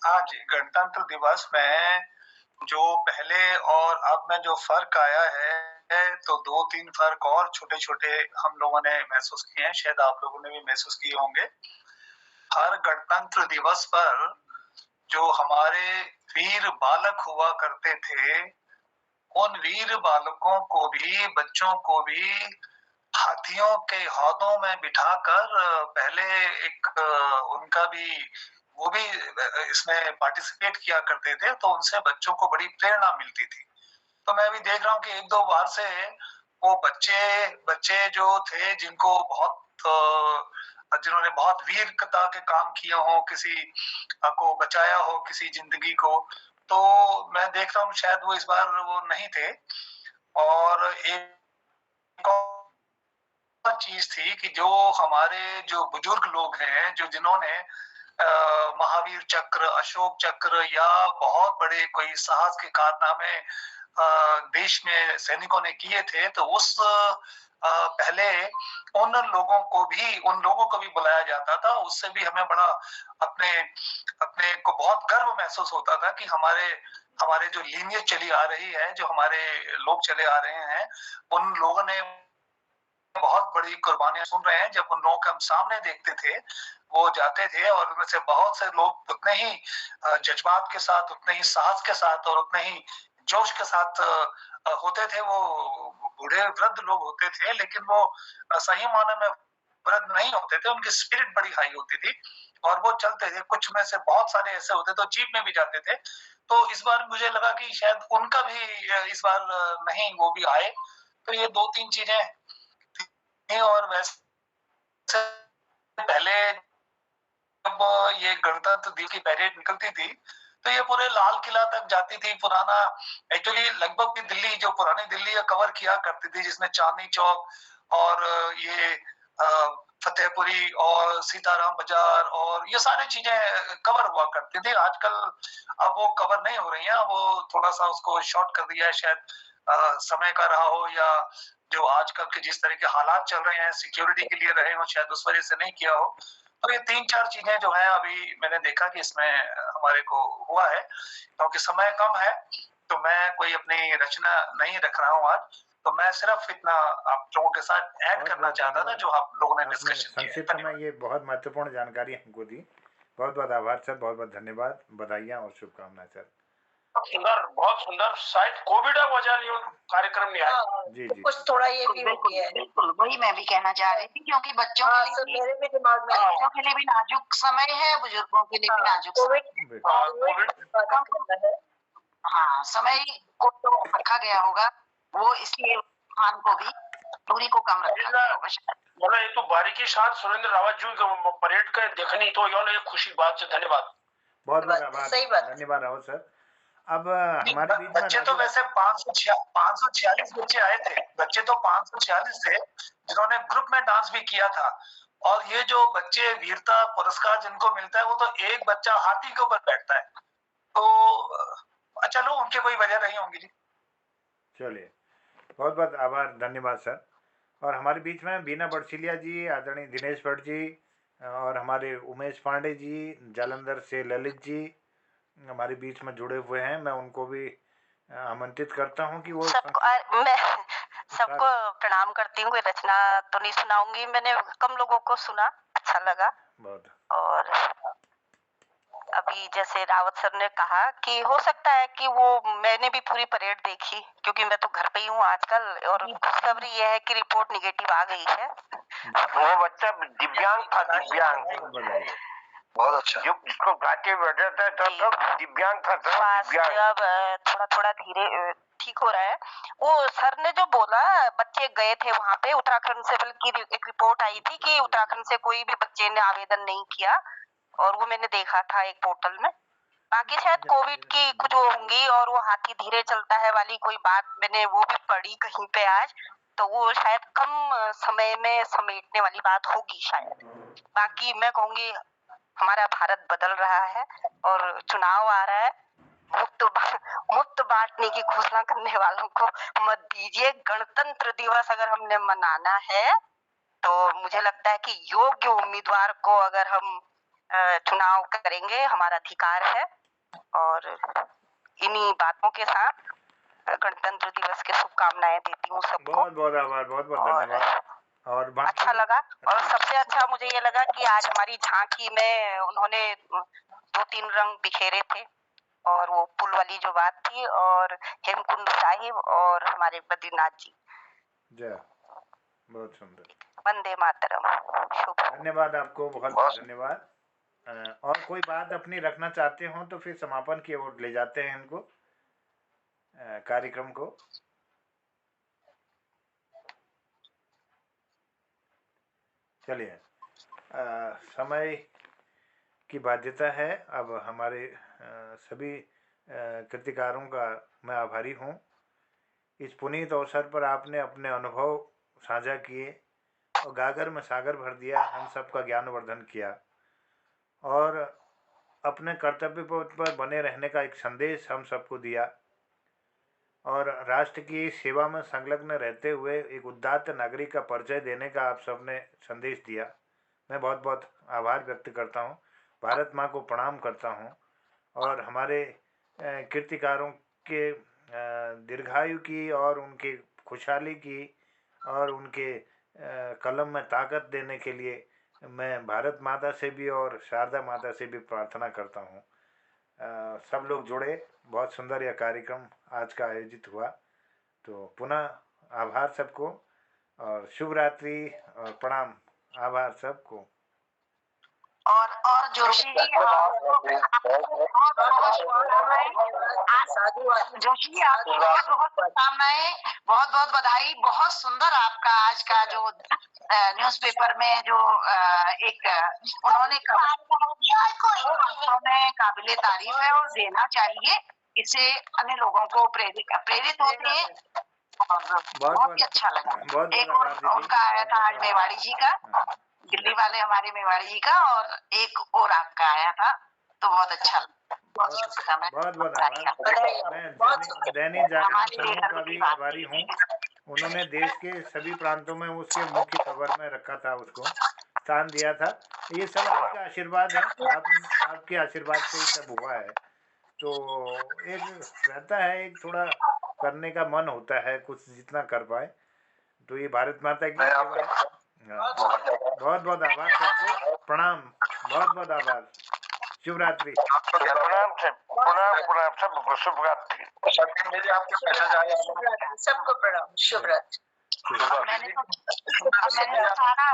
आज गणतंत्र दिवस में जो पहले और अब में जो फ़र्क आया है, तो 2-3 फ़र्क और छोटे-छोटे हम लोगों ने महसूस किए हैं, शायद आप लोगों ने भी महसूस किए होंगे। हर गणतंत्र दिवस पर जो हमारे वीर बालक हुआ करते थे, उन वीर बालकों को भी, बच्चों को भी हाथियों के हौदों में बिठाकर पहले एक उनका भी वो भी इसमें पार्टिसिपेट किया करते थे, तो उनसे बच्चों को बड़ी प्रेरणा मिलती थी। तो मैं अभी देख रहा हूँ कि 1-2 बार से वो बच्चे बच्चे जो थे जिनको बहुत जिन्होंने बहुत वीरता के काम किए हों, किसी को बचाया हो किसी ज़िंदगी को, तो मैं देख रहा हूँ शायद वो इस बार वो नहीं थे। और एक और चीज़ थी कि जो हमारे जो बुजुर्ग लोग हैं, जो जिन्होंने महावीर चक्र, अशोक चक्र या बहुत बड़े कोई साहस के कारनामे देश में सैनिकों ने किए थे, तो उस पहले उन लोगों को भी बुलाया जाता था। उससे भी हमें बड़ा अपने अपने को बहुत गर्व महसूस होता था कि हमारे हमारे जो लीनियज चली आ रही है, जो हमारे लोग चले आ रहे हैं, उन लोगों ने बहुत बड़ी कुर्बानियां सुन रहे हैं। जब उन लोगों को हम सामने देखते थे, वो जाते थे और उनमें से बहुत से लोग उतने ही जज्बात के साथ, उतने ही साहस के साथ और उतने ही जोश के साथ होते थे। वो बूढ़े वृद्ध लोग होते थे, लेकिन वो सही मायने में वृद्ध नहीं होते थे, उनकी स्पिरिट बड़ी हाई होती थी और वो चलते थे। कुछ में से बहुत सारे ऐसे होते तो जीप में भी जाते थे। तो इस बार मुझे लगा कि शायद उनका भी इस बार नहीं वो भी आए। तो ये 2-3 चीजें और वैसे पहले जब ये गणतंत्र दिवस की परेड निकलती थी, तो ये पूरे लाल किला तक जाती थी। पुराना एक्चुअली लगभग भी दिल्ली, जो पुरानी दिल्ली है, कवर किया करती थी, जिसमें चांदनी चौक और ये फतेहपुरी और सीताराम बाजार और ये सारी चीजें कवर हुआ करती थी। आजकल अब वो कवर नहीं हो रही हैं, वो थोड़ा सा उसको शॉर्ट कर दिया है, शायद समय का रहा हो या जो आजकल के जिस तरह के हालात चल रहे हैं सिक्योरिटी के लिए रहे हो, शायद उस वजह से नहीं किया हो। तो ये 3-4 चीजें जो है अभी मैंने देखा कि इसमें हमारे को हुआ है, क्योंकि समय कम है, तो मैं कोई अपनी रचना नहीं रख रहा हूँ आज। तो मैं सिर्फ इतना आप लोगों के साथ ऐड करना चाहता था जो आप लोगों ने आपने डिस्कशन किया है। संक्षिप्त में धन्यवाद। ये बहुत महत्वपूर्ण जानकारी हमको दी। बहुत बहुत आभार सर, बहुत बहुत धन्यवाद, बधाइयाँ और शुभकामनाएं सर। सुंदर, बहुत सुंदर। शायद कोविड वजह नहीं कार्यक्रम नहीं आया। जी जी कुछ थोड़ा ये भी हो गया है। बिल्कुल वही मैं भी कहना चाह रही थी, क्योंकि बच्चों के लिए मेरे भी दिमाग में बच्चों के लिए भी नाजुक समय है, बुजुर्गों के लिए भी नाजुक समय कोविड। हाँ, समय को तो रखा गया होगा, वो इसलिए खान को भी दूरी को कम रखा गया होगा शायद। बोला ये तो बारीकी साथ सुरेंद्र रावत जी को परेड का देखनी तो ये खुशी बात से धन्यवाद। बहुत बहुत आभार, सही बात। धन्यवाद रावत सर। अब हमारे बीच में बच्चे तो वैसे 546 बच्चे आए थे। बच्चे तो 546 थे जिन्होंने ग्रुप में डांस भी किया था। और ये जो बच्चे वीरता पुरस्कार जिनको मिलता है, वो तो एक बच्चा हाथी के ऊपर बैठता है। तो चलो उनकी कोई वजह नहीं होंगी जी। चलिए, बहुत बहुत आभार, धन्यवाद सर। और हमारे बीच में बीना बड़सिलिया जी, आदरणीय दिनेश भट्ट जी और हमारे उमेश पांडे जी, जालंधर से ललित जी हमारे बीच में जुड़े हुए हैं। मैं उनको भी आमंत्रित करता हूँ कि वो मैं सबको प्रणाम करती हूँ। कोई रचना तो नहीं सुनाऊंगी, मैंने कम लोगों को सुना, अच्छा लगा बहुत। और अभी जैसे रावत सर ने कहा कि हो सकता है कि वो मैंने भी पूरी परेड देखी, क्योंकि मैं तो घर पे ही हूँ आजकल, और खुशखबरी ये है कि रिपोर्ट निगेटिव आ गई है। वो बच्चा दिव्यांग था, दिव्यांग। बहुत अच्छा। जो जिसको गाते बैठा था तब दिव्यांग था, दिव्यांग। अब थोड़ा थोड़ा धीरे ठीक हो रहा है। वो सर ने जो बोला, बच्चे गए थे वहां पे उत्तराखंड से, बल्कि एक रिपोर्ट आई थी कि उत्तराखंड से कोई भी बच्चे ने आवेदन नहीं किया, और वो मैंने देखा था एक पोर्टल में। बाकी शायद कोविड की कुछ वो होंगी, और वो हाथी धीरे चलता है वाली कोई बात मैंने वो भी पढ़ी कहीं पे आज, तो वो शायद कम समय में समेटने वाली बात होगी शायद। बाकी मैं कहूंगी हमारा भारत बदल रहा है और चुनाव आ रहा है। मुफ्त बांटने की घोषणा करने वालों को मत दीजिए। गणतंत्र दिवस अगर हमने मनाना है तो मुझे लगता है कि योग्य उम्मीदवार को अगर हम चुनाव करेंगे, हमारा अधिकार है। और इन्हीं बातों के साथ गणतंत्र दिवस की शुभकामनाएं देती हूँ सबको। बहुत बहुत आभार, बहुत बहुत धन्यवाद। और बाकी अच्छा लगा। और सबसे अच्छा मुझे ये लगा कि आज हमारी झांकी में उन्होंने 2-3 रंग बिखेरे थे, और वो पुल वाली जो बात थी, और हेमकुंड साहिब और हमारे बद्रीनाथ जी। जय, बहुत सुंदर। वंदे मातरम। शुभ। धन्यवाद आपको, बहुत बहुत धन्यवाद। और कोई बात अपनी रखना चाहते हो तो फिर समापन की ओर ले जाते हैं इनको, कार्यक्रम को। चलिए, समय की बाध्यता है। अब हमारे सभी कृतिकारों का मैं आभारी हूँ। इस पुनीत अवसर पर आपने अपने अनुभव साझा किए और गागर में सागर भर दिया, हम सबका ज्ञानवर्धन किया, और अपने कर्तव्य पथ पर बने रहने का एक संदेश हम सबको दिया, और राष्ट्र की सेवा में संलग्न रहते हुए एक उदात्त नागरिक का परिचय देने का आप सबने संदेश दिया। मैं बहुत बहुत आभार व्यक्त करता हूँ, भारत माँ को प्रणाम करता हूँ, और हमारे कीर्तिकारों के दीर्घायु की और उनके खुशहाली की और उनके कलम में ताकत देने के लिए मैं भारत माता से भी और शारदा माता से भी प्रार्थना करता हूँ। सब लोग जुड़े, बहुत सुंदर यह कार्यक्रम आज का आयोजित हुआ। तो पुनः आभार सबको, और शुभ रात्रि और प्रणाम। आभार सबको। और जोशी जी जोशी जी आपको बहुत बहुत शुभकामनाएं, बहुत बहुत बधाई। बहुत सुंदर आपका आज का जो न्यूज़पेपर में जो एक उन्होंने काबिले तारीफ है और देना चाहिए। इससे अन्य लोगों को प्रेरित होते हैं, और बहुत ही अच्छा लगा। एक और उनका आया था आज मेवाड़ी जी का, दिल्ली वाले हमारे मेवाड़ी जी का, और एक और आपका आया था, तो बहुत अच्छा लगा। बहुत बहुत आभार। मैं दैनिक जागरण समूह का भी आभारी हूँ। उन्होंने देश के सभी प्रांतों में उसके मुख्य खबर में रखा था, उसको स्थान दिया था। ये सब आपका आशीर्वाद है, आपके आशीर्वाद से ही सब हुआ है। तो एक रहता है, एक थोड़ा करने का मन होता है, कुछ जितना कर पाए। तो ये भारत माता की सेवा है। बहुत बहुत आभार सबको, प्रणाम, बहुत बहुत आभार। शुभ रात्रि। प्रणाम सबको, शुभ रात्रि। सबको प्रणाम, शुभ रात्रि। मैंने तो सारा